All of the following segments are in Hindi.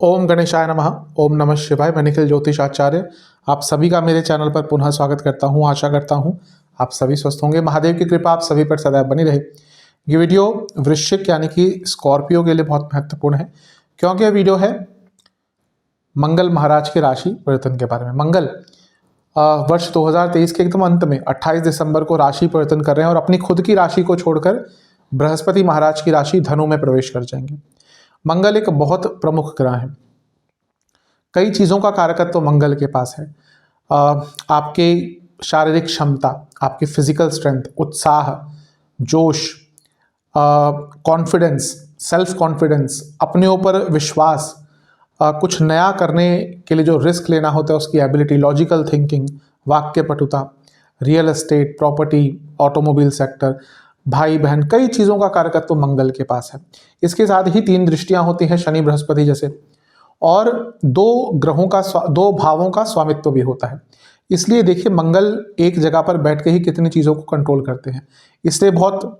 ओम गणेशाय नमः। ओम नमः शिवाय। मैं निखिल ज्योतिष आचार्य आप सभी का मेरे चैनल पर पुनः स्वागत करता हूं। आशा करता हूं आप सभी स्वस्थ होंगे। महादेव की कृपा आप सभी पर सदैव बनी रहे। ये वीडियो वृश्चिक यानी कि स्कॉर्पियो के लिए बहुत महत्वपूर्ण है, क्योंकि यह वीडियो है मंगल महाराज के राशि परिवर्तन के बारे में। मंगल वर्ष 2023 के एकदम अंत में 28 दिसंबर को राशि परिवर्तन कर रहे हैं और अपनी खुद की राशि को छोड़कर बृहस्पति महाराज की राशि धनु में प्रवेश कर जाएंगे। मंगल एक बहुत प्रमुख ग्रह है, कई चीज़ों का कारकत्व तो मंगल के पास है। आपके शारीरिक क्षमता, आपकी फिजिकल स्ट्रेंथ, उत्साह, जोश, कॉन्फिडेंस, सेल्फ कॉन्फिडेंस, अपने ऊपर विश्वास, कुछ नया करने के लिए जो रिस्क लेना होता है उसकी एबिलिटी, लॉजिकल थिंकिंग, वाक्य पटुता, real estate, property, automobile sector, भाई बहन, कई चीज़ों का कारकत्व तो मंगल के पास है। इसके साथ ही 3 दृष्टियां होती हैं शनि बृहस्पति जैसे, और 2 भावों का स्वामित्व भी होता है। इसलिए देखिए मंगल एक जगह पर बैठ के ही कितनी चीज़ों को कंट्रोल करते हैं। इसलिए बहुत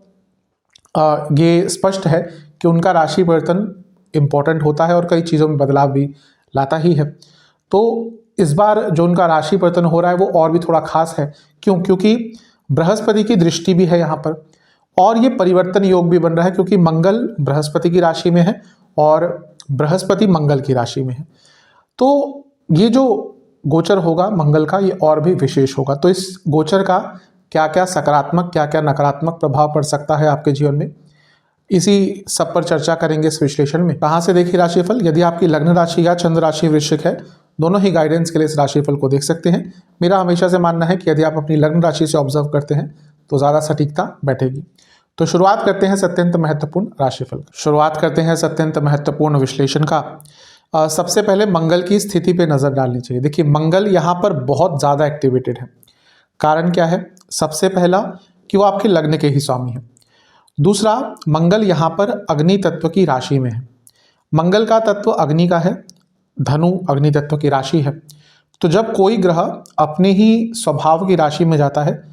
ये स्पष्ट है कि उनका राशि परिवर्तन इम्पॉर्टेंट होता है और कई चीज़ों में बदलाव भी लाता ही है। तो इस बार जो उनका राशि परिवर्तन हो रहा है वो और भी थोड़ा खास है। क्योंकि बृहस्पति की दृष्टि भी है यहाँ पर, और ये परिवर्तन योग भी बन रहा है, क्योंकि मंगल बृहस्पति की राशि में है और बृहस्पति मंगल की राशि में है। तो ये जो गोचर होगा मंगल का, ये और भी विशेष होगा। तो इस गोचर का क्या क्या सकारात्मक, क्या क्या नकारात्मक प्रभाव पड़ सकता है आपके जीवन में, इसी सब पर चर्चा करेंगे इस विश्लेषण में। कहाँ से देखिए राशिफल? यदि आपकी लग्न राशि या चंद्र राशि वृश्चिक है, दोनों ही गाइडेंस के लिए इस राशिफल को देख सकते हैं। मेरा हमेशा से मानना है कि यदि आप अपनी लग्न राशि से ऑब्जर्व करते हैं तो ज़्यादा सटीकता बैठेगी। तो शुरुआत करते हैं अत्यंत महत्वपूर्ण राशिफल। शुरुआत करते हैं अत्यंत महत्वपूर्ण विश्लेषण का। सबसे पहले मंगल की स्थिति पे नज़र डालनी चाहिए। देखिए मंगल यहाँ पर बहुत ज़्यादा एक्टिवेटेड है। कारण क्या है? सबसे पहला कि वो आपके लग्न के ही स्वामी है। दूसरा, मंगल यहाँ पर अग्नि तत्व की राशि में है। मंगल का तत्व अग्नि का है, धनु अग्नि तत्व की राशि है। तो जब कोई ग्रह अपने ही स्वभाव की राशि में जाता है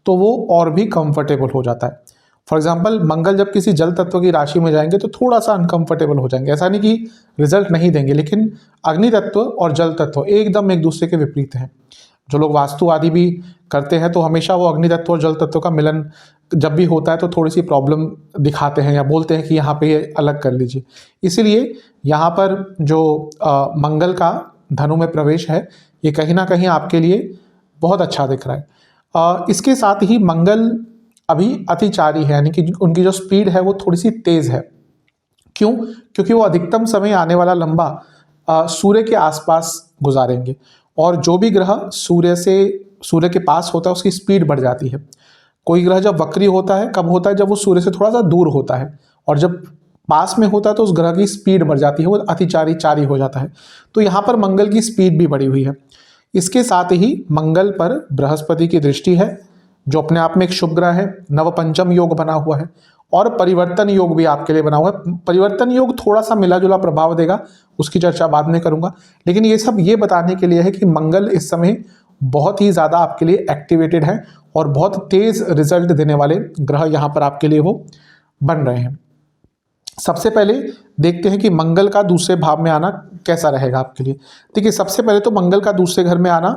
तो वो और भी कंफर्टेबल हो जाता है। फॉर एग्जाम्पल, मंगल जब किसी जल तत्व की राशि में जाएंगे तो थोड़ा सा अनकंफर्टेबल हो जाएंगे। ऐसा नहीं कि रिजल्ट नहीं देंगे, लेकिन अग्नि तत्व और जल तत्व एकदम एक दूसरे के विपरीत हैं। जो लोग वास्तु आदि भी करते हैं तो हमेशा वो अग्नि तत्व और जल तत्व का मिलन जब भी होता है तो थोड़ी सी प्रॉब्लम दिखाते हैं या बोलते हैं कि यहाँ पे ये अलग कर लीजिए। इसीलिए यहाँ पर जो मंगल का धनु में प्रवेश है, ये कहीं ना कहीं आपके लिए बहुत अच्छा दिख रहा है। इसके साथ ही मंगल अभी अतिचारी है, यानी कि उनकी जो स्पीड है वो थोड़ी सी तेज़ है। क्यों? क्योंकि वो अधिकतम समय आने वाला लंबा सूर्य के आसपास गुजारेंगे, और जो भी ग्रह सूर्य के पास होता है उसकी स्पीड बढ़ जाती है। कोई ग्रह जब वक्री होता है कब होता है? जब वो सूर्य से थोड़ा सा दूर होता है, और जब पास में होता है तो उस ग्रह की स्पीड बढ़ जाती है, वो अतिचारी हो जाता है। तो यहाँ पर मंगल की स्पीड भी बढ़ी हुई है। इसके साथ ही मंगल पर बृहस्पति की दृष्टि है, जो अपने आप में एक शुभ ग्रह है। नवपंचम योग बना हुआ है और परिवर्तन योग भी आपके लिए बना हुआ है। परिवर्तन योग थोड़ा सा मिला जुला प्रभाव देगा, उसकी चर्चा बाद में करूंगा। लेकिन ये सब ये बताने के लिए है कि मंगल इस समय बहुत ही ज़्यादा आपके लिए एक्टिवेटेड है और बहुत तेज़ रिजल्ट देने वाले ग्रह यहाँ पर आपके लिए वो बन रहे हैं। सबसे पहले देखते हैं कि मंगल का दूसरे भाव में आना कैसा रहेगा आपके लिए। देखिए सबसे पहले तो मंगल का दूसरे घर में आना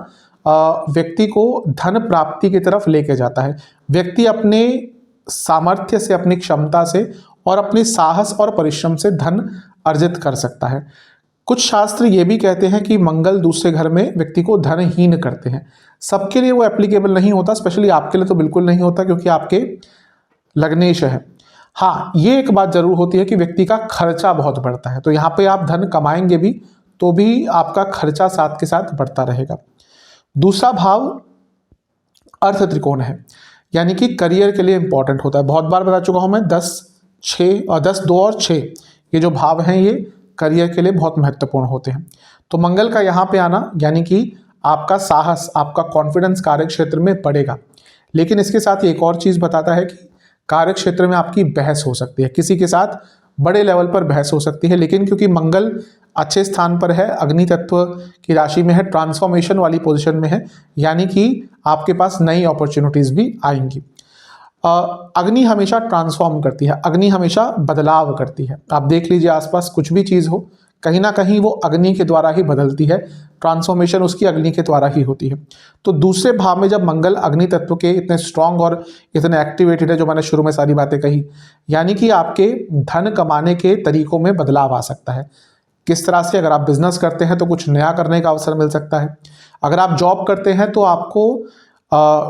व्यक्ति को धन प्राप्ति की तरफ लेके जाता है। व्यक्ति अपने सामर्थ्य से, अपनी क्षमता से और अपने साहस और परिश्रम से धन अर्जित कर सकता है। कुछ शास्त्र ये भी कहते हैं कि मंगल दूसरे घर में व्यक्ति को धनहीन करते हैं। सबके लिए वो एप्लीकेबल नहीं होता, स्पेशली आपके लिए तो बिल्कुल नहीं होता, क्योंकि आपके लग्नेश है। हाँ, ये एक बात जरूर होती है कि व्यक्ति का खर्चा बहुत बढ़ता है। तो यहाँ पे आप धन कमाएंगे भी तो भी आपका खर्चा साथ के साथ बढ़ता रहेगा। दूसरा भाव अर्थ त्रिकोण है, यानी कि करियर के लिए इंपॉर्टेंट होता है। बहुत बार बता चुका हूं मैं, 10, 2 और 6 ये जो भाव हैं ये करियर के लिए बहुत महत्वपूर्ण होते हैं। तो मंगल का यहाँ पे आना यानी कि आपका साहस, आपका कॉन्फिडेंस कार्य क्षेत्र में बढ़ेगा। लेकिन इसके साथ एक और चीज़ बताता है कि कार्य क्षेत्र में आपकी बहस हो सकती है, किसी के साथ बड़े लेवल पर बहस हो सकती है। लेकिन क्योंकि मंगल अच्छे स्थान पर है, अग्नि तत्व की राशि में है, ट्रांसफॉर्मेशन वाली पोजीशन में है, यानी कि आपके पास नई अपॉर्चुनिटीज़ भी आएंगी। अग्नि हमेशा ट्रांसफॉर्म करती है, अग्नि हमेशा बदलाव करती है। आप देख लीजिए आसपास कुछ भी चीज़ हो, कहीं ना कहीं वो अग्नि के द्वारा ही बदलती है, ट्रांसफॉर्मेशन उसकी अग्नि के द्वारा ही होती है। तो दूसरे भाव में जब मंगल अग्नि तत्व के इतने स्ट्रांग और इतने एक्टिवेटेड है, जो मैंने शुरू में सारी बातें कही, यानी कि आपके धन कमाने के तरीकों में बदलाव आ सकता है। किस तरह से? अगर आप बिजनेस करते हैं तो कुछ नया करने का अवसर मिल सकता है। अगर आप जॉब करते हैं तो आपको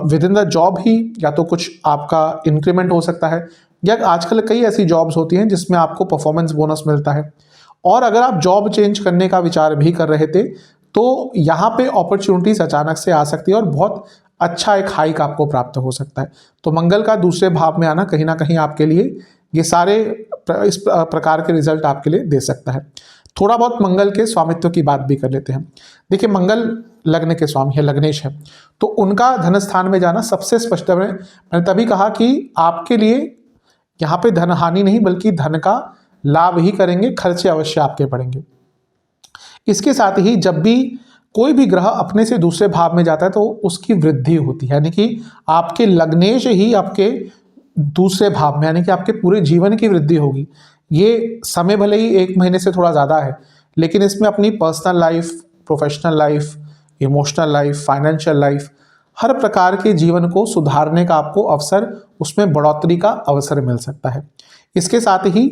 विद इन द जॉब ही या तो कुछ आपका इंक्रीमेंट हो सकता है, या आजकल कई ऐसी जॉब्स होती हैं जिसमें आपको परफॉर्मेंस बोनस मिलता है। और अगर आप जॉब चेंज करने का विचार भी कर रहे थे तो यहाँ पे अपॉर्चुनिटीज अचानक से आ सकती है और बहुत अच्छा एक हाइक आपको प्राप्त हो सकता है। तो मंगल का दूसरे भाव में आना कहीं ना कहीं आपके लिए ये सारे इस प्रकार के रिजल्ट आपके लिए दे सकता है। थोड़ा बहुत मंगल के स्वामित्व की बात भी कर लेते हैं। देखिए, मंगल लग्न के स्वामी है, लग्नेश है, तो उनका धन स्थान में जाना सबसे स्पष्ट है। मैंने तभी कहा कि आपके लिए यहाँ पे धन हानि नहीं बल्कि धन का लाभ ही करेंगे, खर्चे अवश्य आपके पड़ेंगे। इसके साथ ही जब भी कोई भी ग्रह अपने से दूसरे भाव में जाता है तो उसकी वृद्धि होती है, यानी कि आपके लग्नेश ही आपके दूसरे भाव में, यानी कि आपके पूरे जीवन की वृद्धि होगी। ये समय भले ही 1 महीने से थोड़ा ज़्यादा है, लेकिन इसमें अपनी personal life, professional life, emotional life, financial life, हर प्रकार के जीवन को सुधारने का आपको अवसर, उसमें बढ़ोतरी का अवसर मिल सकता है। इसके साथ ही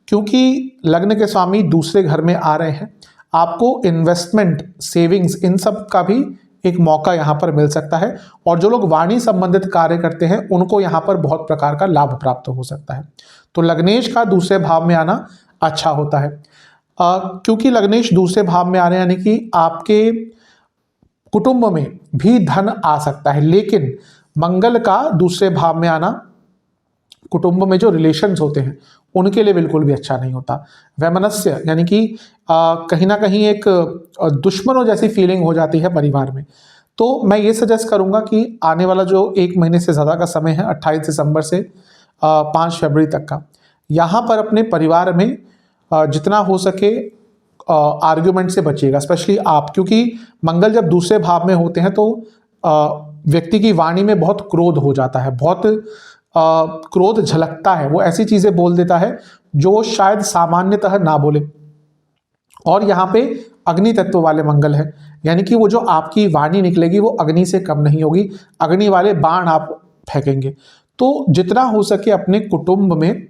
क्योंकि लग्न के स्वामी दूसरे घर में आ रहे हैं, आपको इन्वेस्टमेंट, सेविंग्स, इन सब का भी एक मौका यहाँ पर मिल सकता है। और जो लोग वाणी संबंधित कार्य करते हैं उनको यहाँ पर बहुत प्रकार का लाभ प्राप्त हो सकता है। तो लग्नेश का दूसरे भाव में आना अच्छा होता है। क्योंकि लग्नेश दूसरे भाव में आ रहे हैं, यानी कि आपके कुटुंब में भी धन आ सकता है, लेकिन मंगल का दूसरे भाव में आना कुटुंब में जो रिलेशंस होते हैं उनके लिए बिल्कुल भी अच्छा नहीं होता। वैमनस्य, यानी कि कहीं ना कहीं एक दुश्मनों जैसी फीलिंग हो जाती है परिवार में। तो मैं ये सजेस्ट करूंगा कि आने वाला जो 1 महीने से ज़्यादा का समय है, 28 दिसंबर से 5 फरवरी तक का, यहाँ पर अपने परिवार में जितना हो सके आर्ग्यूमेंट से बचिएगा, स्पेशली आप, क्योंकि मंगल जब दूसरे भाव में होते हैं तो व्यक्ति की वाणी में बहुत क्रोध हो जाता है, बहुत क्रोध झलकता है, वो ऐसी चीजें बोल देता है जो वो शायद सामान्यतः ना बोले। और यहाँ पे अग्नि तत्व वाले मंगल है, यानी कि वो जो आपकी वाणी निकलेगी वो अग्नि से कम नहीं होगी, अग्नि वाले बाण आप फेंकेंगे। तो जितना हो सके अपने कुटुंब में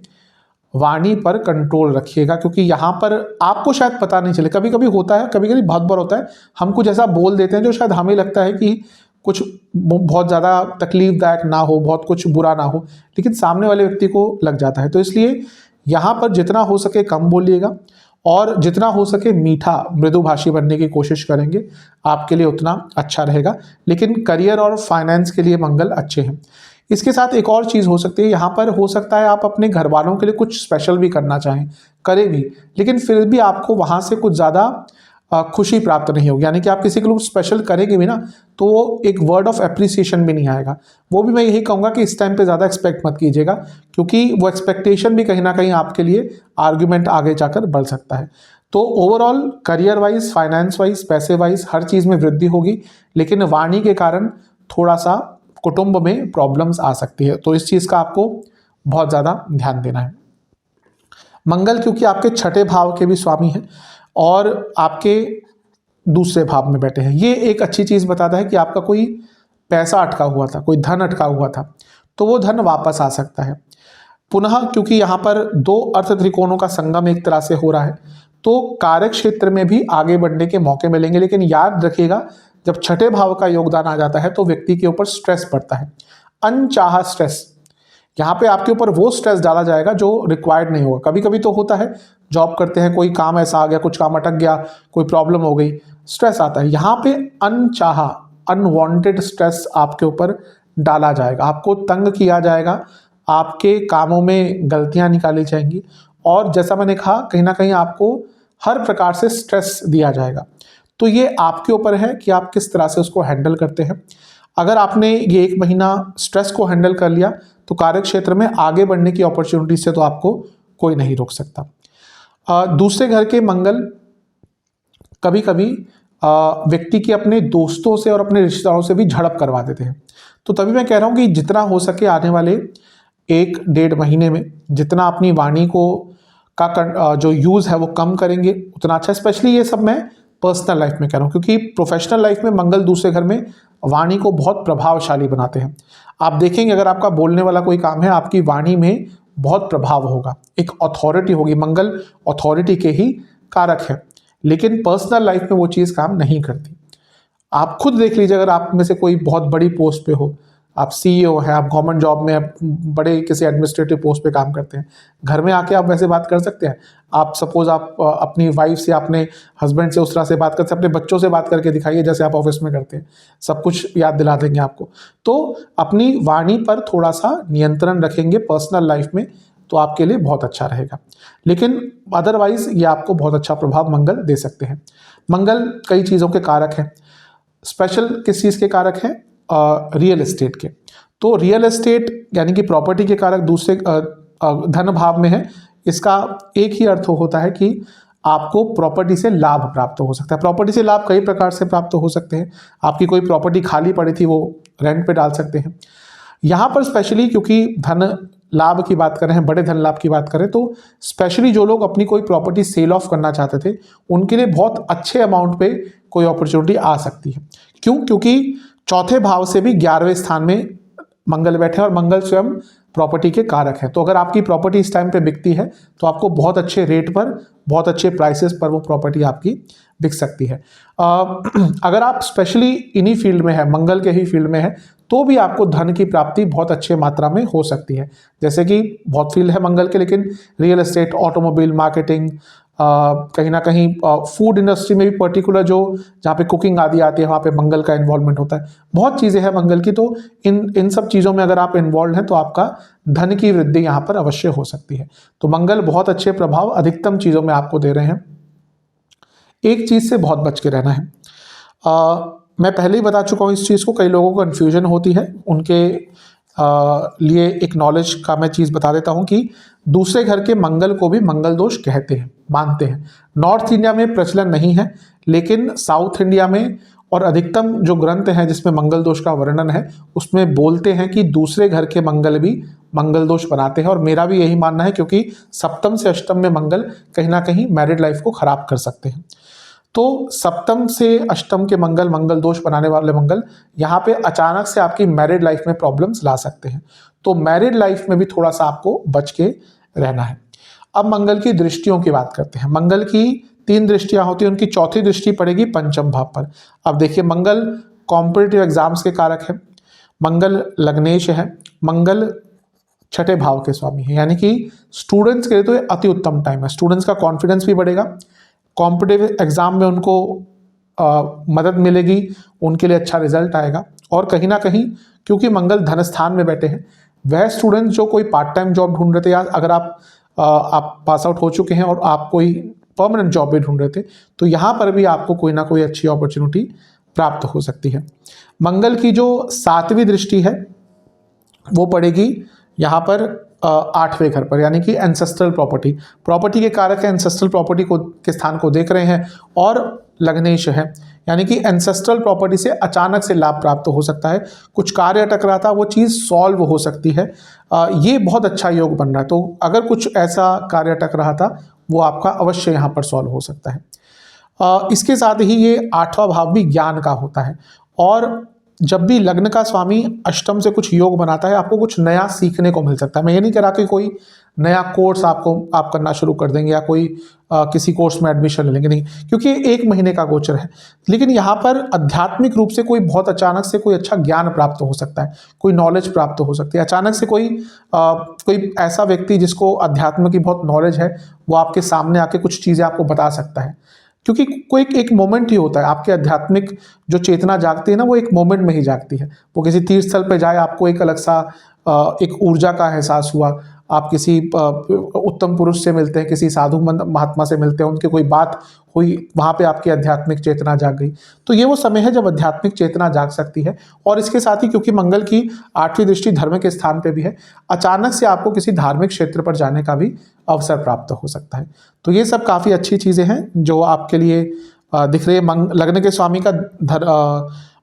वाणी पर कंट्रोल रखिएगा, क्योंकि यहाँ पर आपको शायद पता नहीं चले, कभी कभी होता है, कभी कभी बहुत बार होता है, हम कुछ ऐसा बोल देते हैं जो शायद हमें लगता है कि कुछ बहुत ज़्यादा तकलीफदायक ना हो, बहुत कुछ बुरा ना हो, लेकिन सामने वाले व्यक्ति को लग जाता है। तो इसलिए यहाँ पर जितना हो सके कम बोलिएगा और जितना हो सके मीठा मृदुभाषी बनने की कोशिश करेंगे, आपके लिए उतना अच्छा रहेगा। लेकिन करियर और फाइनेंस के लिए मंगल अच्छे हैं। इसके साथ एक और चीज़ हो सकती है, यहाँ पर हो सकता है आप अपने घर वालों के लिए कुछ स्पेशल भी करना चाहें, करें भी, लेकिन फिर भी आपको वहाँ से कुछ ज़्यादा खुशी प्राप्त नहीं होगी। यानी कि आप किसी के लिए स्पेशल करेंगे भी ना तो वो एक वर्ड ऑफ एप्रिसिएशन भी नहीं आएगा। वो भी मैं यही कहूँगा कि इस टाइम पे ज़्यादा एक्सपेक्ट मत कीजिएगा, क्योंकि वो एक्सपेक्टेशन भी कहीं ना कहीं आपके लिए आर्ग्यूमेंट आगे जाकर बढ़ सकता है। तो overall career wise, finance wise, पैसे वाइज हर चीज़ में वृद्धि होगी, लेकिन वाणी के कारण थोड़ा सा कुटुंब में प्रॉब्लम्स आ सकती है। तो इस चीज़ का आपको बहुत ज़्यादा ध्यान देना है। मंगल क्योंकि आपके 6ठे भाव के भी स्वामी हैं और आपके दूसरे भाव में बैठे हैं, ये एक अच्छी चीज़ बताता है कि आपका कोई पैसा अटका हुआ था, कोई धन अटका हुआ था, तो वो धन वापस आ सकता है। पुनः क्योंकि यहाँ पर 2 अर्थ त्रिकोणों का संगम एक तरह से हो रहा है, तो कार्य क्षेत्र में भी आगे बढ़ने के मौके मिलेंगे। लेकिन याद रखिएगा, जब 6ठे भाव का योगदान आ जाता है तो व्यक्ति के ऊपर स्ट्रेस पड़ता है, अनचाहा स्ट्रेस। यहाँ पे आपके ऊपर वो स्ट्रेस डाला जाएगा जो रिक्वायर्ड नहीं होगा। कभी कभी तो होता है, जॉब करते हैं, कोई काम ऐसा आ गया, कुछ काम अटक गया, कोई प्रॉब्लम हो गई, स्ट्रेस आता है। यहाँ पे अनचाहा, अनवांटेड स्ट्रेस आपके ऊपर डाला जाएगा, आपको तंग किया जाएगा, आपके कामों में गलतियाँ निकाली जाएंगी और जैसा मैंने कहा कहीं ना कहीं आपको हर प्रकार से स्ट्रेस दिया जाएगा। तो ये आपके ऊपर है कि आप किस तरह से उसको हैंडल करते हैं। अगर आपने ये 1 महीना स्ट्रेस को हैंडल कर लिया तो कार्य क्षेत्र में आगे बढ़ने की अपॉर्चुनिटी से तो आपको कोई नहीं रोक सकता। दूसरे घर के मंगल कभी कभी व्यक्ति के अपने दोस्तों से और अपने रिश्तेदारों से भी झड़प करवा देते हैं। तो तभी मैं कह रहा हूँ कि जितना हो सके आने वाले 1-1.5 महीने में जितना अपनी वाणी को जो यूज़ है वो कम करेंगे उतना अच्छा। स्पेशली ये सब मैं पर्सनल लाइफ में कह रहा हूँ, क्योंकि प्रोफेशनल लाइफ में मंगल दूसरे घर में वाणी को बहुत प्रभावशाली बनाते हैं। आप देखेंगे अगर आपका बोलने वाला कोई काम है, आपकी वाणी में बहुत प्रभाव होगा, एक अथॉरिटी होगी। मंगल अथॉरिटी के ही कारक है, लेकिन पर्सनल लाइफ में वो चीज़ काम नहीं करती। आप खुद देख लीजिए, अगर आप में से कोई बहुत बड़ी पोस्ट पे हो, आप सीईओ हैं, आप गवर्नमेंट जॉब में, आप बड़े किसी एडमिनिस्ट्रेटिव पोस्ट पे काम करते हैं, घर में आके आप वैसे बात कर सकते हैं? आप सपोज आप अपनी वाइफ से, अपने हस्बैंड से उस तरह से बात करते हैं, अपने बच्चों से बात करके दिखाइए जैसे आप ऑफिस में करते हैं, सब कुछ याद दिला देंगे आपको। तो अपनी वाणी पर थोड़ा सा नियंत्रण रखेंगे पर्सनल लाइफ में, तो आपके लिए बहुत अच्छा रहेगा। लेकिन अदरवाइज ये आपको बहुत अच्छा प्रभाव मंगल दे सकते हैं। मंगल कई चीज़ों के कारक हैं। स्पेशल किस चीज़ के कारक हैं? रियल एस्टेट के। तो रियल एस्टेट यानी कि प्रॉपर्टी के कारक दूसरे धन भाव में है। इसका एक ही अर्थ होता है कि आपको प्रॉपर्टी से लाभ प्राप्त हो सकता है। प्रॉपर्टी से लाभ कई प्रकार से प्राप्त हो सकते हैं। आपकी कोई प्रॉपर्टी खाली पड़ी थी, वो रेंट पे डाल सकते हैं। यहाँ पर स्पेशली क्योंकि धन लाभ की बात कर रहे हैं, बड़े धन लाभ की बात करें, तो स्पेशली जो लोग अपनी कोई प्रॉपर्टी सेल ऑफ करना चाहते थे, उनके लिए बहुत अच्छे अमाउंट पे कोई अपॉर्चुनिटी आ सकती है। क्यों? क्योंकि चौथे भाव से भी 11वें स्थान में मंगल बैठे हैं और मंगल स्वयं प्रॉपर्टी के कारक हैं। तो अगर आपकी प्रॉपर्टी इस टाइम पे बिकती है तो आपको बहुत अच्छे रेट पर, बहुत अच्छे प्राइसेस पर वो प्रॉपर्टी आपकी बिक सकती है। अगर आप स्पेशली इन्हीं फील्ड में है, मंगल के ही फील्ड में है, तो भी आपको धन की प्राप्ति बहुत अच्छे मात्रा में हो सकती है। जैसे कि बहुत फील्ड है मंगल के, लेकिन रियल एस्टेट, ऑटोमोबाइल, मार्केटिंग, कहीं ना कहीं फूड इंडस्ट्री में भी पर्टिकुलर जो जहाँ पे कुकिंग आदि आती है, वहाँ पे मंगल का इन्वॉल्वमेंट होता है। बहुत चीज़ें हैं मंगल की, तो इन सब चीज़ों में अगर आप इन्वॉल्व हैं तो आपका धन की वृद्धि यहाँ पर अवश्य हो सकती है। तो मंगल बहुत अच्छे प्रभाव अधिकतम चीज़ों में आपको दे रहे हैं। एक चीज़ से बहुत बच के रहना है। मैं पहले ही बता चुका हूँ इस चीज़ को, कई लोगों को कन्फ्यूजन होती है, उनके लिए एक नॉलेज का मैं चीज़ बता देता हूँ कि दूसरे घर के मंगल को भी मंगल दोष कहते हैं, मानते हैं। नॉर्थ इंडिया में प्रचलन नहीं है, लेकिन साउथ इंडिया में और अधिकतम जो ग्रंथ हैं जिसमें मंगल दोष का वर्णन है, उसमें बोलते हैं कि दूसरे घर के मंगल भी मंगल दोष बनाते हैं। और मेरा भी यही मानना है, क्योंकि सप्तम से अष्टम में मंगल कहीं ना कहीं मैरिड लाइफ को खराब कर सकते हैं। तो सप्तम से अष्टम के मंगल, मंगल दोष बनाने वाले मंगल, यहाँ पे अचानक से आपकी मैरिड लाइफ में प्रॉब्लम्स ला सकते हैं। तो मैरिड लाइफ में भी थोड़ा सा आपको बच के रहना है। अब मंगल की दृष्टियों की बात करते हैं। मंगल की 3 दृष्टियां होती हैं, उनकी चौथी दृष्टि पड़ेगी पंचम भाव पर। अब देखिए, मंगल कॉम्पिटिटिव एग्जाम्स के कारक है, मंगल लग्नेश है, मंगल छठे भाव के स्वामी है, यानी कि स्टूडेंट्स के लिए तो ये अति उत्तम टाइम है। स्टूडेंट्स का कॉन्फिडेंस भी बढ़ेगा, कॉम्पिटिटिव एग्जाम में उनको मदद मिलेगी, उनके लिए अच्छा रिजल्ट आएगा। और कहीं ना कहीं क्योंकि मंगल धन स्थान में बैठे हैं, वह स्टूडेंट जो कोई पार्ट टाइम जॉब ढूंढ रहे थे, या अगर आप पास आउट हो चुके हैं और आप कोई परमानेंट जॉब भी ढूंढ रहे थे, तो यहाँ पर भी आपको कोई ना कोई अच्छी अपॉर्चुनिटी प्राप्त हो सकती है। मंगल की जो 7वीं दृष्टि है वो पड़ेगी यहाँ पर 8वें घर पर, यानी कि एंसेस्ट्रल प्रॉपर्टी। प्रॉपर्टी के कारक है, एंसेस्ट्रल प्रॉपर्टी को के स्थान को देख रहे हैं, और लग्नेश है, यानी कि एंसेस्ट्रल प्रॉपर्टी से अचानक से लाभ प्राप्त हो सकता है। कुछ कार्य अटक रहा था, वो चीज़ सॉल्व हो सकती है। ये बहुत अच्छा योग बन रहा है। तो अगर कुछ ऐसा कार्य अटक रहा था, वो आपका अवश्य यहाँ पर सॉल्व हो सकता है। इसके साथ ही ये 8वां भाव भी ज्ञान का होता है, और जब भी लग्न का स्वामी अष्टम से कुछ योग बनाता है, आपको कुछ नया सीखने को मिल सकता है। मैं ये नहीं कह रहा कि कोई नया कोर्स आप करना शुरू कर देंगे, या कोई किसी कोर्स में एडमिशन ले लेंगे, नहीं, क्योंकि 1 महीने का गोचर है। लेकिन यहाँ पर आध्यात्मिक रूप से कोई बहुत अचानक से कोई अच्छा ज्ञान प्राप्त हो सकता है, कोई नॉलेज प्राप्त हो सकती है। अचानक से कोई ऐसा व्यक्ति जिसको अध्यात्म की बहुत नॉलेज है, वो आपके सामने आके कुछ चीज़ें आपको बता सकता है। क्योंकि कोई एक मोमेंट ही होता है, आपके आध्यात्मिक जो चेतना जागती है ना, वो एक मोमेंट में ही जागती है। वो किसी तीर्थ स्थल पे जाए, आपको एक अलग सा एक ऊर्जा का एहसास हुआ, आप किसी उत्तम पुरुष से मिलते हैं, किसी साधु महात्मा से मिलते हैं, उनकी कोई बात हुई, वहाँ पे आपकी आध्यात्मिक चेतना जाग गई। तो ये वो समय है जब आध्यात्मिक चेतना जाग सकती है। और इसके साथ ही क्योंकि मंगल की 8वीं दृष्टि धर्म के स्थान पे भी है, अचानक से आपको किसी धार्मिक क्षेत्र पर जाने का भी अवसर प्राप्त हो सकता है। तो ये सब काफ़ी अच्छी चीज़ें हैं जो आपके लिए दिख रही है। लग्न के स्वामी का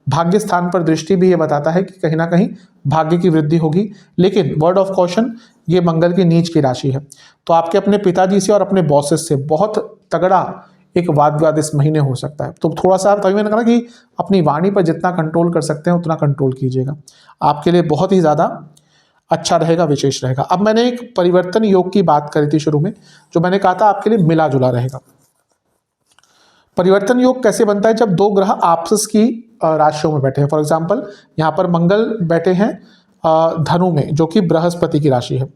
भाग्य स्थान पर दृष्टि भी ये बताता है कि कहीं ना कहीं भाग्य की वृद्धि होगी। लेकिन वर्ड ऑफ कॉशन, ये मंगल की नीच की राशि है। तो आपके अपने पिताजी से और अपने बॉसेस से बहुत तगड़ा एक वाद विवाद इस महीने हो सकता है। तो थोड़ा सा तभी मैंने कहा कि अपनी वाणी पर जितना कंट्रोल कर सकते हैं उतना कंट्रोल कीजिएगा, आपके लिए बहुत ही ज़्यादा अच्छा रहेगा, विशेष रहेगा। अब मैंने एक परिवर्तन योग की बात करी थी शुरू में, जो मैंने कहा था आपके लिए मिला जुला रहेगा। परिवर्तन योग कैसे बनता है? जब दो ग्रह आपस की राशियों में बैठे हैं। फॉर एग्जाम्पल यहाँ पर मंगल बैठे हैं धनु में, जो कि बृहस्पति की राशि है,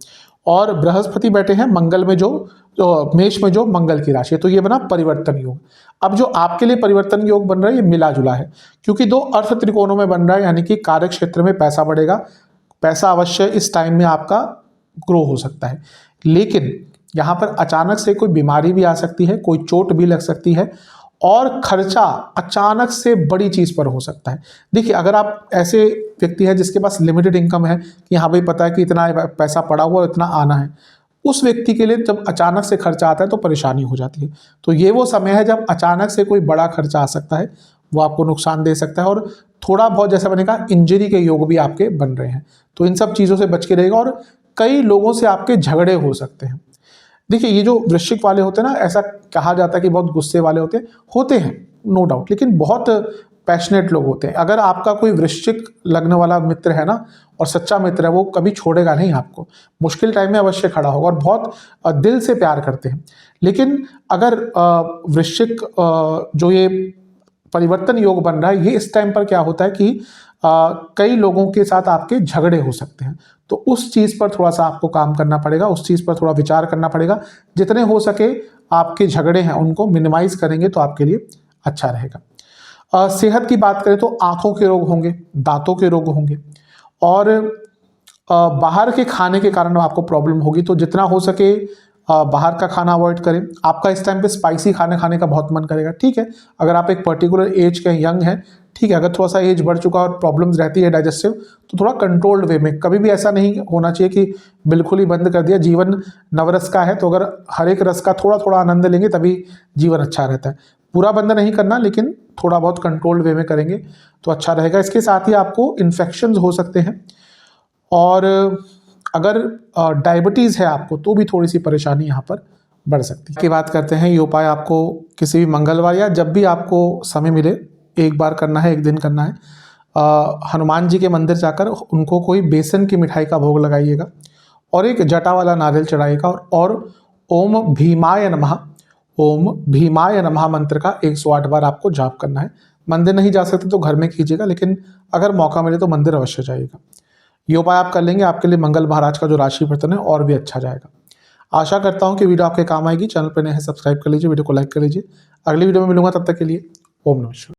और बृहस्पति बैठे हैं मंगल में, जो मेष में, जो मंगल की राशि है। तो ये बना परिवर्तन योग। अब जो आपके लिए परिवर्तन योग बन रहा है ये मिला जुला है, क्योंकि दो अर्थ त्रिकोणों में बन रहा है, यानी कि कार्य क्षेत्र में पैसा बढ़ेगा। पैसा अवश्य इस टाइम में आपका ग्रो हो सकता है, लेकिन यहाँ पर अचानक से कोई बीमारी भी आ सकती है, कोई चोट भी लग सकती है, और खर्चा अचानक से बड़ी चीज़ पर हो सकता है। देखिए, अगर आप ऐसे व्यक्ति हैं जिसके पास लिमिटेड इनकम है, कि हाँ भाई पता है कि इतना पैसा पड़ा हुआ इतना आना है, उस व्यक्ति के लिए जब अचानक से खर्चा आता है तो परेशानी हो जाती है। तो ये वो समय है जब अचानक से कोई बड़ा खर्चा आ सकता है, वो आपको नुकसान दे सकता है, और थोड़ा बहुत जैसा मैंने कहा इंजरी के योग भी आपके बन रहे हैं। तो इन सब चीज़ों से बच के रहेगा, और कई लोगों से आपके झगड़े हो सकते हैं। देखिए, ये जो वृश्चिक वाले होते हैं ना, ऐसा कहा जाता है कि बहुत गुस्से वाले होते हैं नो डाउट, लेकिन बहुत पैशनेट लोग होते हैं। अगर आपका कोई वृश्चिक लग्न वाला मित्र है ना, और सच्चा मित्र है, वो कभी छोड़ेगा नहीं आपको, मुश्किल टाइम में अवश्य खड़ा होगा, और बहुत दिल से प्यार करते हैं। लेकिन अगर वृश्चिक जो ये परिवर्तन योग बन रहा है, ये इस टाइम पर क्या होता है कि कई लोगों के साथ आपके झगड़े हो सकते हैं। तो उस चीज़ पर थोड़ा सा आपको काम करना पड़ेगा, उस चीज़ पर थोड़ा विचार करना पड़ेगा। जितने हो सके आपके झगड़े हैं उनको मिनिमाइज करेंगे तो आपके लिए अच्छा रहेगा। सेहत की बात करें तो आँखों के रोग होंगे, दांतों के रोग होंगे, और बाहर के खाने के कारण आपको प्रॉब्लम होगी। तो जितना हो सके बाहर का खाना अवॉइड करें। आपका इस टाइम पे स्पाइसी खाने खाने का बहुत मन करेगा, ठीक है। अगर आप एक पर्टिकुलर एज के यंग हैं, ठीक है। अगर थोड़ा सा एज बढ़ चुका और प्रॉब्लम्स रहती है डाइजेस्टिव, तो थोड़ा कंट्रोल्ड वे में, कभी भी ऐसा नहीं होना चाहिए कि बिल्कुल ही बंद कर दिया। जीवन नवरस का है, तो अगर हर एक रस का थोड़ा थोड़ा आनंद लेंगे तभी जीवन अच्छा रहता है। पूरा बंद नहीं करना, लेकिन थोड़ा बहुत कंट्रोल्ड वे में करेंगे तो अच्छा रहेगा। इसके साथ ही आपको इन्फेक्शंस हो सकते हैं, और अगर डायबिटीज़ है आपको तो भी थोड़ी सी परेशानी यहाँ पर बढ़ सकती है। की बात करते हैं, ये उपाय आपको किसी भी मंगलवार या जब भी आपको समय मिले एक बार करना है, एक दिन करना है। हनुमान जी के मंदिर जाकर उनको कोई बेसन की मिठाई का भोग लगाइएगा, और एक जटा वाला नारियल चढ़ाइएगा, और ओम भीमाय नमः मंत्र का 108 बार आपको जाप करना है। मंदिर नहीं जा सकते तो घर में कीजिएगा, लेकिन अगर मौका मिले तो मंदिर अवश्य जाइएगा। ये उपाय आप कर लेंगे, आपके लिए मंगल महाराज का जो राशि परिवर्तन है और भी अच्छा जाएगा। आशा करता हूँ कि वीडियो आपके काम आएगी। चैनल पर नए हैं सब्सक्राइब कर लीजिए, वीडियो को लाइक कर लीजिए। अगली वीडियो में मिलूंगा, तब तक के लिए ओम नमः शिवाय।